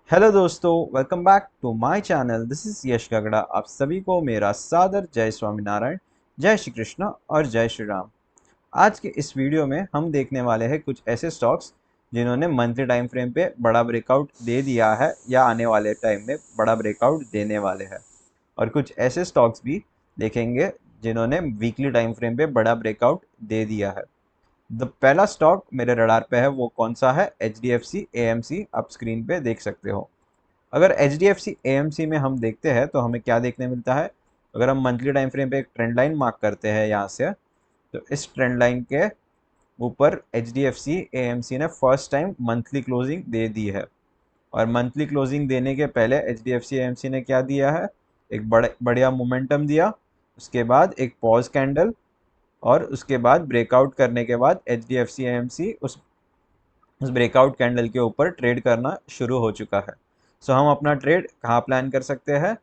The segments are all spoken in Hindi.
हेलो दोस्तों, welcome back to my channel. This is Yash Gagda. आप सभी को मेरा सादर जय स्वामीनारायण, जय श्री कृष्ण और जय श्री राम। आज के इस वीडियो में हम देखने वाले हैं कुछ ऐसे स्टॉक्स जिन्होंने मंथली टाइम फ्रेम पे बड़ा ब्रेकआउट दे दिया है या आने वाले टाइम में बड़ा ब्रेकआउट देने वाले हैं, और कुछ ऐसे स्टॉक्स भी देखेंगे जिन्होंने वीकली टाइम फ्रेम पे बड़ा ब्रेकआउट दे दिया है। पहला स्टॉक मेरे रडार पे है, वो कौन सा है? H D F C A M C. आप स्क्रीन पे देख सकते हो। अगर H D F C A M C में हम देखते हैं तो हमें क्या देखने मिलता है? अगर हम मंथली टाइम फ्रेम पे एक ट्रेंड लाइन मार्क करते हैं यहाँ से, तो इस ट्रेंड लाइन के ऊपर H D F C A M C ने फर्स्ट टाइम मंथली क्लोजिंग दे दी है। और मंथली क्लोजिंग देने के पहले H D F C A M C ने क्या दिया है? एक बढ़िया मोमेंटम दिया, उसके बाद एक पॉज कैंडल, और उसके बाद ब्रेकआउट करने के बाद H D F C A M C उस ब्रेकआउट कैंडल के ऊपर ट्रेड करना शुरू हो चुका है। सो हम अपना ट्रेड कहाँ प्लान कर सकते हैं?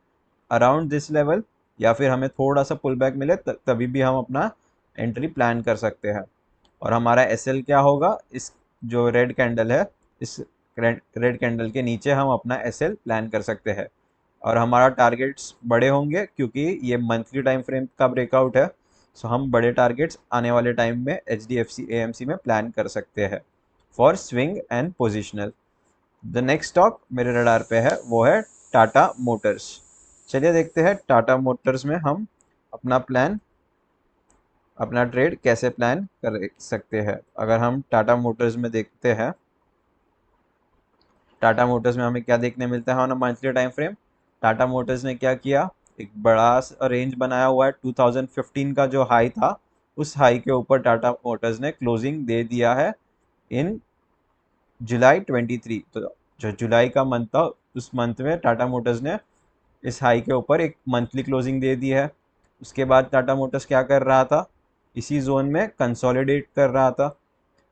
अराउंड दिस लेवल, या फिर हमें थोड़ा सा पुल बैक मिले तभी भी हम अपना एंट्री प्लान कर सकते हैं। और हमारा एस एल क्या होगा? इस जो रेड कैंडल है, इस रेड कैंडल के नीचे हम अपना एस एल प्लान कर सकते हैं। और हमारा टारगेट्स बड़े होंगे क्योंकि ये मंथली टाइम फ्रेम का ब्रेकआउट है। सो हम बड़े टारगेट्स आने वाले टाइम में H D F C A M C में प्लान कर सकते हैं for swing and positional. The next stock मेरे रडार पे है, वो है टाटा मोटर्स। चलिए देखते हैं टाटा मोटर्स में हम अपना प्लान, अपना ट्रेड कैसे प्लान कर सकते हैं। अगर हम टाटा मोटर्स में देखते हैं, टाटा मोटर्स में हमें क्या देखने मिलता है on a monthly time frame? Tata Motors ने क्या किया? एक बड़ा रेंज बनाया हुआ है। 2015 का जो हाई था, उस हाई के ऊपर टाटा मोटर्स ने क्लोजिंग दे दिया है इन जुलाई 23। तो जो जुलाई का मंथ था, उस मंथ में टाटा मोटर्स ने इस हाई के ऊपर एक मंथली क्लोजिंग दे दी है। उसके बाद टाटा मोटर्स क्या कर रहा था? इसी जोन में कंसोलिडेट कर रहा था।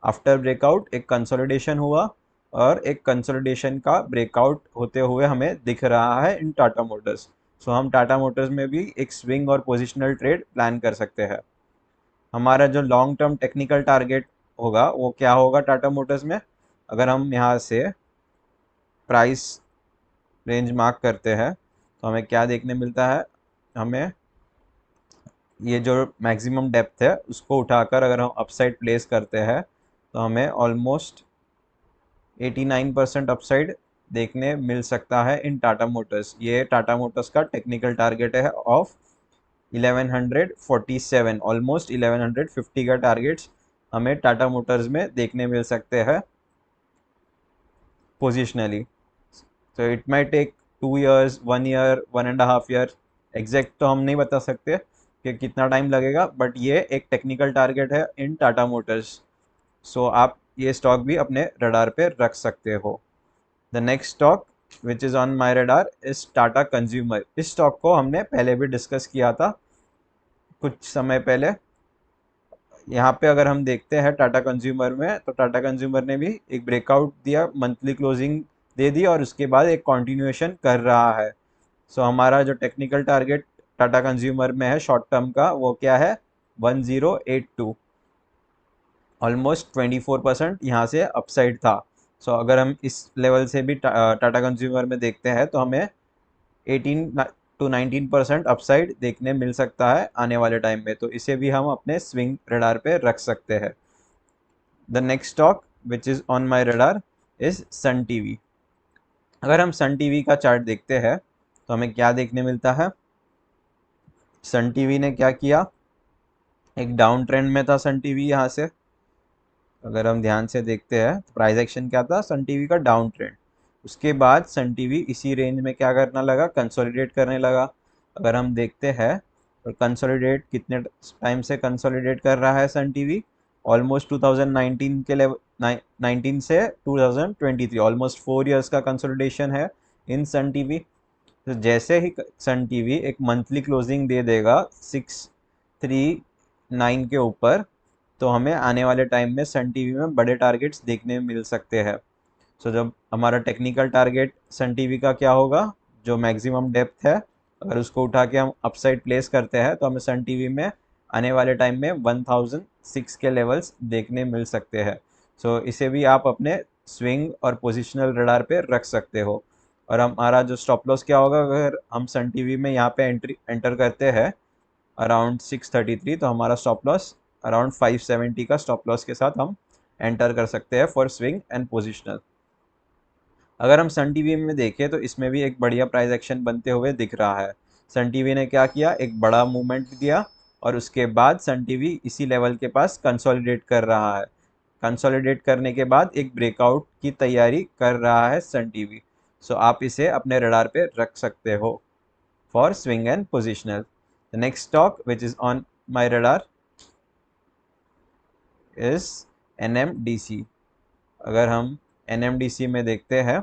आफ्टर ब्रेकआउट एक कंसोलिडेशन हुआ, और एक कंसोलिडेशन का ब्रेकआउट होते हुए हमें दिख रहा है इन टाटा मोटर्स। सो हम टाटा मोटर्स में भी एक स्विंग और पोजिशनल ट्रेड प्लान कर सकते हैं। हमारा जो लॉन्ग टर्म टेक्निकल टारगेट होगा वो क्या होगा टाटा मोटर्स में? अगर हम यहाँ से प्राइस रेंज मार्क करते हैं तो हमें क्या देखने मिलता है? हमें ये जो मैक्सिमम डेप्थ है उसको उठाकर अगर हम अपसाइड प्लेस करते हैं तो हमें ऑलमोस्ट 89% अपसाइड देखने मिल सकता है इन टाटा मोटर्स। ये टाटा मोटर्स का टेक्निकल टारगेट है ऑफ 1147, ऑलमोस्ट 1150 का टारगेट्स हमें टाटा मोटर्स में देखने मिल सकते हैं पोजिशनली। तो it my take 2 years, 1 year, 1.5 year। Exact तो हम नहीं बता सकते कि कितना टाइम लगेगा, बट ये एक टेक्निकल टारगेट है इन टाटा मोटर्स। सो आप ये स्टॉक भी अपने रडार पे रख सकते हो। The next stock which is on my radar is Tata consumer. इस स्टॉक को हमने पहले भी डिस्कस किया था कुछ समय पहले। यहाँ पे अगर हम देखते हैं टाटा कंज्यूमर में, तो टाटा कंज्यूमर ने भी एक ब्रेकआउट दिया, मंथली क्लोजिंग दे दी, और उसके बाद एक कंटिन्यूएशन कर रहा है। सो हमारा जो टेक्निकल टारगेट टाटा कंज्यूमर में है शॉर्ट टर्म का, वो क्या है? 1082। ऑलमोस्ट 24% यहाँ से अपसाइड था। सो अगर हम इस लेवल से भी टाटा कंज्यूमर में देखते हैं तो हमें 18 to 19% अपसाइड देखने मिल सकता है आने वाले टाइम में। तो इसे भी हम अपने स्विंग रडार पे रख सकते हैं। The next stock which is on my radar is Sun TV. अगर हम सन टीवी का चार्ट देखते हैं तो हमें क्या देखने मिलता है? सन टीवी ने क्या किया? एक डाउन ट्रेंड में था सन टीवी यहाँ से। अगर हम ध्यान से देखते हैं तो प्राइस एक्शन क्या था सन टीवी का? Down trend. उसके बाद सन टीवी इसी रेंज में क्या करना लगा? कंसोलिडेट करने लगा। अगर हम देखते हैं तो कंसोलिडेट कितने टाइम से कंसोलिडेट कर रहा है सन टीवी? ऑलमोस्ट 2019 के लेवल, 19 से 2023, ऑलमोस्ट 4 years का कंसोलिडेशन है इन सन टीवी। तो जैसे ही सन टीवी एक मंथली क्लोजिंग दे देगा 639 के ऊपर, तो हमें आने वाले टाइम में सन टीवी में बड़े टारगेट्स देखने मिल सकते हैं। सो जब हमारा टेक्निकल टारगेट सन टीवी का क्या होगा? जो मैक्सिमम डेप्थ है, अगर उसको उठा के हम अपसाइड प्लेस करते हैं तो हमें सन टीवी में आने वाले टाइम में 1006 के लेवल्स देखने मिल सकते हैं। सो इसे भी आप अपने स्विंग और पोजिशनल रडार पे रख सकते हो। और हमारा जो स्टॉप लॉस क्या होगा, अगर हम सन टीवी में यहाँ पे एंटर करते हैं अराउंड 633, तो हमारा स्टॉप लॉस अराउंड 570 का स्टॉप लॉस के साथ हम एंटर कर सकते हैं फॉर स्विंग एंड पोजिशनल। अगर हम सन टीवी में देखें तो इसमें भी एक बढ़िया प्राइस एक्शन बनते हुए दिख रहा है। सन टीवी ने क्या किया, एक बड़ा मूवमेंट दिया और उसके बाद सन टीवी इसी लेवल के पास कंसोलिडेट कर रहा है। कंसोलिडेट करने के बाद एक ब्रेकआउट की तैयारी कर रहा है सन टीवी। सो आप इसे अपने रडार पे रख सकते हो for swing and positional. The next stock which is on my radar is NMDC। अगर हम NMDC में देखते हैं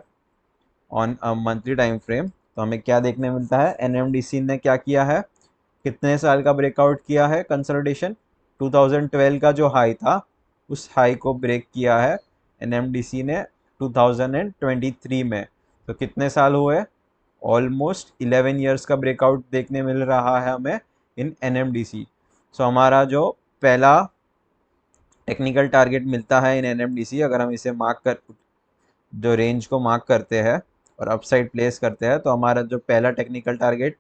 on a monthly time frame, तो हमें क्या देखने मिलता है, NMDC ने क्या किया है, कितने साल का ब्रेकआउट किया है कंसोलिडेशन। 2012 का जो हाई था उस हाई को ब्रेक किया है NMDC ने 2023 में। तो कितने साल हुए, ऑलमोस्ट 11 ईयर्स का ब्रेकआउट देखने मिल रहा है हमें इन NMDC। सो हमारा जो पहला टेक्निकल टारगेट मिलता है इन NMDC, अगर हम इसे मार्क कर, जो रेंज को मार्क करते हैं और अपसाइड प्लेस करते हैं, तो हमारा जो पहला टेक्निकल टारगेट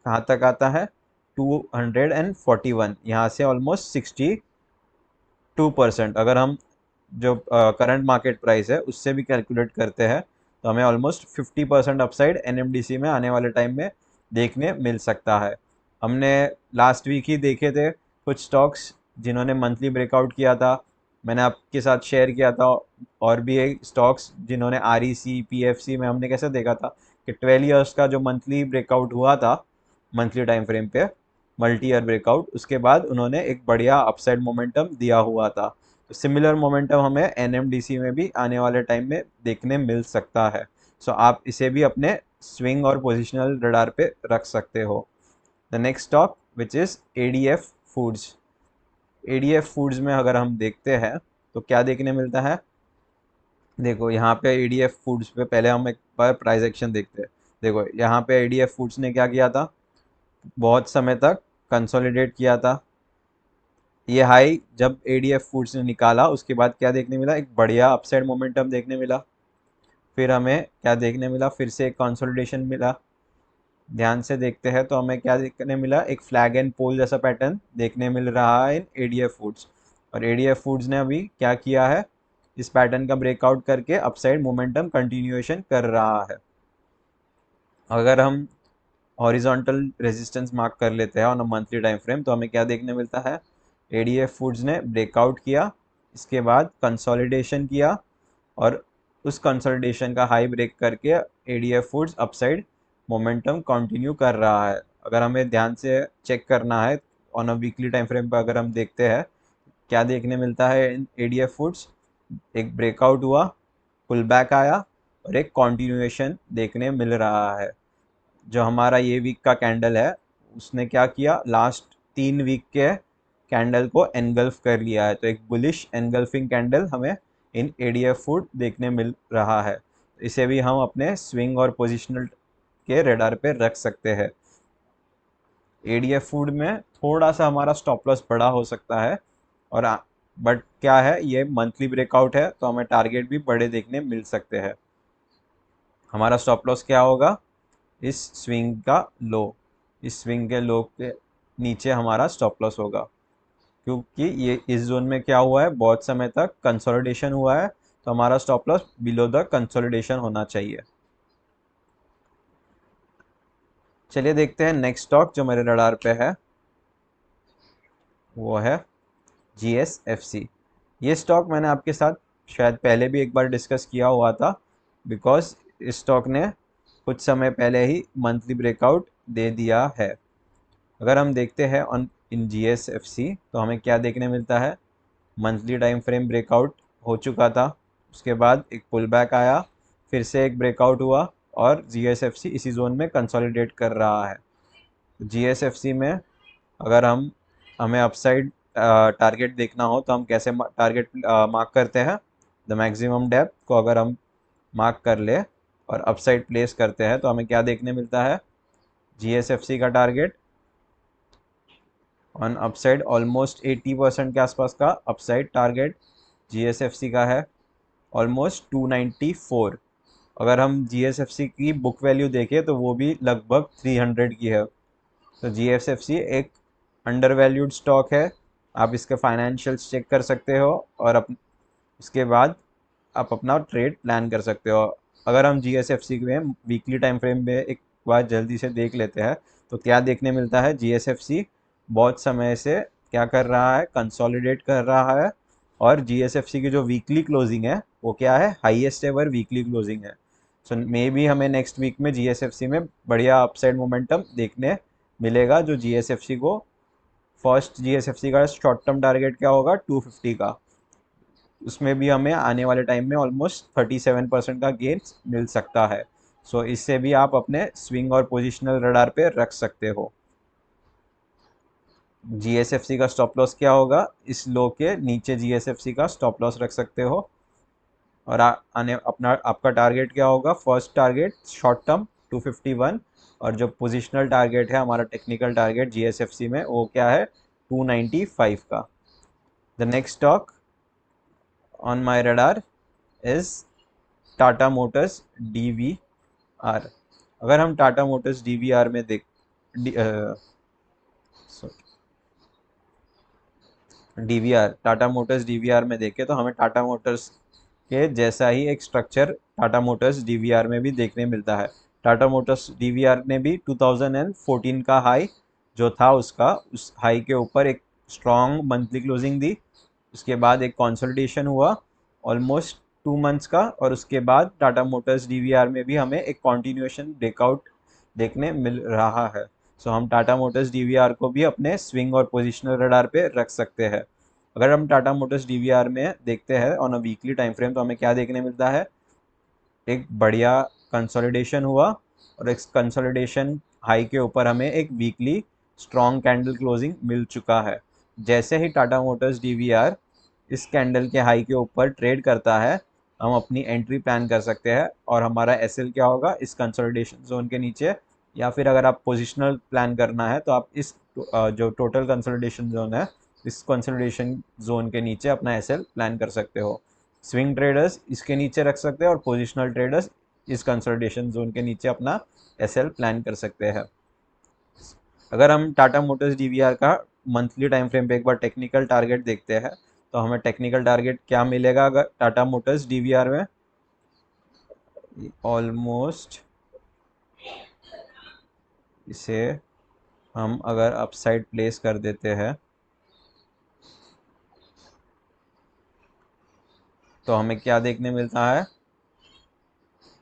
कहाँ तक आता है, 241। यहाँ से ऑलमोस्ट 62%। अगर हम जो करंट मार्केट प्राइस है उससे भी कैलकुलेट करते हैं तो हमें ऑलमोस्ट 50% अपसाइड NMDC में आने वाले टाइम में देखने मिल सकता है। हमने लास्ट वीक ही देखे थे कुछ स्टॉक्स जिन्होंने मंथली ब्रेकआउट किया था, मैंने आपके साथ शेयर किया था। और भी एक स्टॉक्स जिन्होंने REC PFC में हमने कैसे देखा था कि 12 ईयर्स का जो मंथली ब्रेकआउट हुआ था मंथली टाइम फ्रेम पे, मल्टी ईयर ब्रेकआउट, उसके बाद उन्होंने एक बढ़िया अपसाइड मोमेंटम दिया हुआ था। तो सिमिलर मोमेंटम हमें NMDC में भी आने वाले टाइम में देखने मिल सकता है। सो आप इसे भी अपने स्विंग और पोजिशनल रडार पे रख सकते हो। The next stock which is ADF foods. ADF foods में अगर हम देखते हैं तो क्या देखने मिलता है, देखो यहाँ पे ADF फूड्स पे पहले हम एक बार प्राइस एक्शन देखते हैं। देखो यहाँ पे ADF फूड्स ने क्या किया था, बहुत समय तक कंसोलिडेट किया था। ये हाई जब ADF फूड्स ने निकाला उसके बाद क्या देखने मिला, एक बढ़िया अपसाइड मोमेंटम देखने मिला। फिर हमें क्या देखने मिला, फिर से एक कंसोलिडेशन मिला। ध्यान से देखते हैं तो हमें क्या देखने मिला, एक फ्लैग एंड पोल जैसा पैटर्न देखने मिल रहा है इन ADF फूड्स। और ADF फूड्स ने अभी क्या किया है, इस पैटर्न का ब्रेकआउट करके अपसाइड मोमेंटम कंटिन्यूएशन कर रहा है। अगर हम हॉरिजॉन्टल रेजिस्टेंस मार्क कर लेते हैं on a monthly time frame, तो हमें क्या देखने मिलता है, ADF फूड्स ने ब्रेकआउट किया, इसके बाद कंसोलिडेशन किया और उस कंसोलिडेशन का हाई ब्रेक करके ADF foods upside momentum continue कर रहा है। अगर हमें ध्यान से चेक करना है on a weekly time frame पर, अगर हम देखते हैं क्या देखने मिलता है इन ADF फूड्स, एक ब्रेकआउट हुआ, पुल बैक आया और एक कंटिन्यूएशन देखने मिल रहा है। जो हमारा ये वीक का कैंडल है उसने क्या किया, लास्ट 3 वीक के कैंडल को एनगल्फ कर लिया है। तो एक बुलिश एनगल्फिंग कैंडल हमें इन ADF फूड देखने मिल रहा है। इसे भी हम अपने स्विंग और पोजिशनल के रेडार पे रख सकते हैं। ADF फूड में थोड़ा सा हमारा स्टॉप लॉस बड़ा हो सकता है, और बट क्या है, ये मंथली ब्रेकआउट है तो हमें टारगेट भी बड़े देखने मिल सकते हैं। हमारा स्टॉप लॉस क्या होगा, इस स्विंग का लो, इस स्विंग के लो के नीचे हमारा स्टॉप लॉस होगा, क्योंकि ये इस जोन में क्या हुआ है, बहुत समय तक कंसोलिडेशन हुआ है, तो हमारा stop loss below the consolidation होना चाहिए। चलिए देखते हैं नेक्स्ट स्टॉक जो मेरे रडार पे है, वो है GSFC। ये स्टॉक मैंने आपके साथ शायद पहले भी एक बार डिस्कस किया हुआ था, बिकॉज इस स्टॉक ने कुछ समय पहले ही मंथली ब्रेकआउट दे दिया है। अगर हम देखते हैं ऑन इन GSFC तो हमें क्या देखने मिलता है, मंथली टाइम फ्रेम ब्रेकआउट हो चुका था, उसके बाद एक पुल बैक आया, फिर से एक ब्रेकआउट हुआ और GSFC इसी जोन में कंसोलिडेट कर रहा है। GSFC में अगर हमें अपसाइड टारगेट देखना हो तो हम कैसे टारगेट मार्क करते हैं, द मैक्सिमम डेप्थ को अगर हम मार्क कर ले और अपसाइड प्लेस करते हैं तो हमें क्या देखने मिलता है, GSFC का टारगेट ऑन अपसाइड ऑलमोस्ट 80% के आसपास का अपसाइड टारगेट GSFC का है, ऑलमोस्ट 294। अगर हम जीएसएफसी की बुक वैल्यू देखें तो वो भी लगभग 300 की है। तो जीएसएफसी एक अंडर वैल्यूड स्टॉक है। आप इसके फाइनेंशियल्स चेक कर सकते हो और इसके बाद आप अपना ट्रेड प्लान कर सकते हो। अगर हम जीएसएफसी में वीकली टाइम फ्रेम में एक बार जल्दी से देख लेते हैं तो क्या देखने मिलता है, जीएसएफसी बहुत समय से क्या कर रहा है, कंसोलिडेट कर रहा है। और जीएसएफसी की जो वीकली क्लोजिंग है वो क्या है, हाईएस्ट एवर वीकली क्लोजिंग है। सो मे बी हमें नेक्स्ट वीक में जीएसएफसी में बढ़िया अपसाइड मोमेंटम देखने मिलेगा। जो जीएसएफसी को फर्स्ट जीएसएफसी का शॉर्ट टर्म टारगेट क्या होगा, 250 का। उसमें भी हमें आने वाले टाइम में ऑलमोस्ट 37% का गेन्स मिल सकता है। सो इससे भी आप अपने स्विंग और पोजिशनल रडार पे रख सकते हो। जीएसएफसी का स्टॉप लॉस क्या होगा, इस लो के नीचे जीएसएफसी का स्टॉप लॉस रख सकते हो। और आने अपना आपका टारगेट क्या होगा, फर्स्ट टारगेट शॉर्ट टर्म 251, और जो पोजिशनल टारगेट है हमारा टेक्निकल टारगेट जीएसएफसी में वो क्या है, 295 का। The next stock on my radar is Tata Motors DVR. अगर हम टाटा मोटर्स डीवीआर में डीवीआर टाटा मोटर्स डीवीआर में देखें तो हमें टाटा मोटर्स के जैसा ही एक स्ट्रक्चर टाटा मोटर्स डीवीआर में भी देखने मिलता है। टाटा मोटर्स डीवीआर ने भी 2014 का हाई जो था उसका, उस हाई के ऊपर एक स्ट्रॉन्ग मंथली क्लोजिंग दी। उसके बाद एक कंसोलिडेशन हुआ ऑलमोस्ट 2 मंथ्स का, और उसके बाद टाटा मोटर्स डीवीआर में भी हमें एक कॉन्टिन्यूएशन ब्रेकआउट देखने मिल रहा है। सो हम टाटा मोटर्स डीवीआर को भी अपने स्विंग और पोजिशनल रडार पे रख सकते हैं। अगर हम टाटा मोटर्स डीवीआर में देखते हैं on a weekly time frame तो हमें क्या देखने मिलता है, एक बढ़िया कंसोलिडेशन हुआ, और इस कंसोलिडेशन हाई के ऊपर हमें एक वीकली स्ट्रॉन्ग कैंडल क्लोजिंग मिल चुका है। जैसे ही टाटा मोटर्स डीवीआर इस कैंडल के हाई के ऊपर ट्रेड करता है, हम अपनी एंट्री प्लान कर सकते हैं। और हमारा एसएल क्या होगा, इस कंसोलिडेशन जोन के नीचे, या फिर अगर आप पोजिशनल प्लान करना है तो आप इस जो टोटल कंसोलिडेशन जोन है, इस कंसोलिडेशन जोन के नीचे अपना एसएल प्लान कर सकते हो। स्विंग ट्रेडर्स इसके नीचे रख सकते हैं और पोजिशनल ट्रेडर्स इस कंसोलिडेशन जोन के नीचे अपना एसएल प्लान कर सकते हैं। अगर हम टाटा मोटर्स डीवीआर का मंथली टाइम फ्रेम पे एक बार टेक्निकल टारगेट देखते हैं तो हमें टेक्निकल टारगेट क्या मिलेगा अगर टाटा मोटर्स डीवीआर में, ऑलमोस्ट इसे हम अगर अपसाइड प्लेस कर देते हैं तो हमें क्या देखने मिलता है,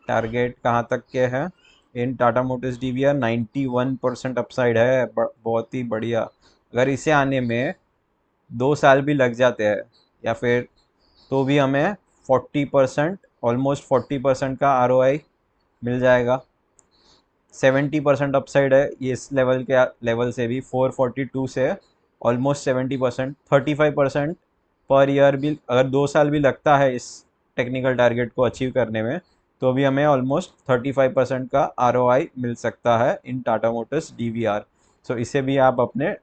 टारगेट कहाँ तक के हैं इन टाटा मोटर्स डीवीआर, 91% अपसाइड है, बहुत ही बढ़िया। अगर इसे आने में 2 साल भी लग जाते हैं या फिर, तो भी हमें 40%, ऑलमोस्ट 40% का आरओआई मिल जाएगा। 70% अपसाइड है ये इस लेवल के लेवल से भी, 442 से ऑलमोस्ट 70%, 35% पर ईयर भी अगर 2 साल भी लगता है इस टेक्निकल टारगेट को अचीव करने में, तो भी हमें ऑलमोस्ट 35% का आरओआई मिल सकता है इन टाटा मोटर्स डीवीआर। सो इसे भी आप अपने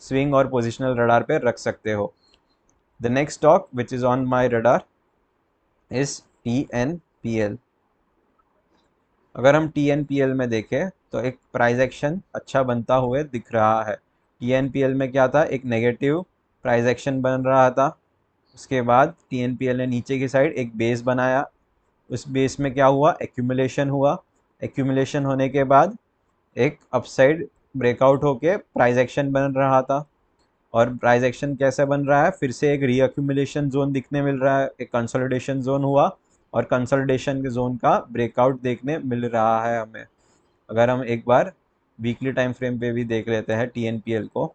स्विंग और पोजिशनल रडार पे रख सकते हो। The next stock which is on my radar is TNPL। अगर हम TNPL में देखें तो एक प्राइस एक्शन अच्छा बनता हुए दिख रहा है। TNPL में क्या था, एक नेगेटिव प्राइस एक्शन बन रहा था। उसके बाद TNPL ने नीचे की साइड एक बेस बनाया। उस बेस में क्या हुआ, एक्यूमुलेशन हुआ। एक्यूमुलेशन होने के बाद एक अपसाइड ब्रेकआउट होके प्राइस एक्शन बन रहा था। और प्राइस एक्शन कैसे बन रहा है, फिर से एक रीअक्यूमुलेशन जोन दिखने मिल रहा है, एक कंसोलिडेशन जोन हुआ और कंसोलिडेशन के जोन का ब्रेकआउट देखने मिल रहा है हमें। अगर हम एक बार वीकली टाइम फ्रेम पे भी देख लेते हैं TNPL को,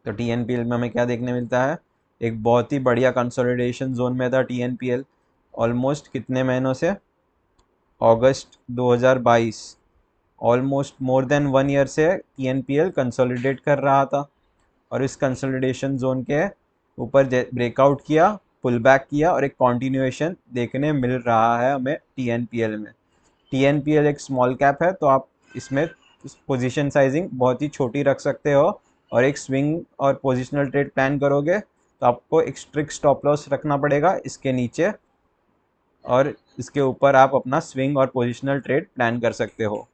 तो TNPL में हमें क्या देखने मिलता है, एक बहुत ही बढ़िया कंसोलिडेशन जोन में था TNPL ऑलमोस्ट कितने महीनों से, अगस्त 2022, ऑलमोस्ट मोर देन 1 ईयर से TNPL कंसोलिडेट कर रहा था। और इस कंसोलिडेशन जोन के ऊपर ब्रेकआउट किया, पुल बैक किया और एक कॉन्टिन्यूएशन देखने मिल रहा है हमें TNPL में। TNPL एक स्मॉल कैप है तो आप इसमें पोजीशन साइजिंग बहुत ही छोटी रख सकते हो, और एक स्विंग और पोजिशनल ट्रेड प्लान करोगे तो आपको एक स्ट्रिक्ट स्टॉप लॉस रखना पड़ेगा इसके नीचे। और इसके ऊपर आप अपना स्विंग और पोजिशनल ट्रेड प्लान कर सकते हो।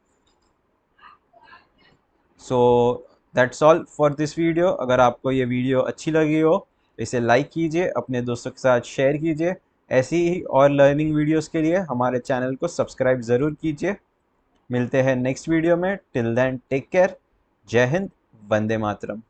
So that's all for this video. अगर आपको ये वीडियो अच्छी लगी हो तो इसे लाइक कीजिए, अपने दोस्तों के साथ शेयर कीजिए। ऐसी ही और लर्निंग वीडियोस के लिए हमारे चैनल को सब्सक्राइब ज़रूर कीजिए। मिलते हैं नेक्स्ट वीडियो में। Till then take care. जय हिंद। वंदे मातरम।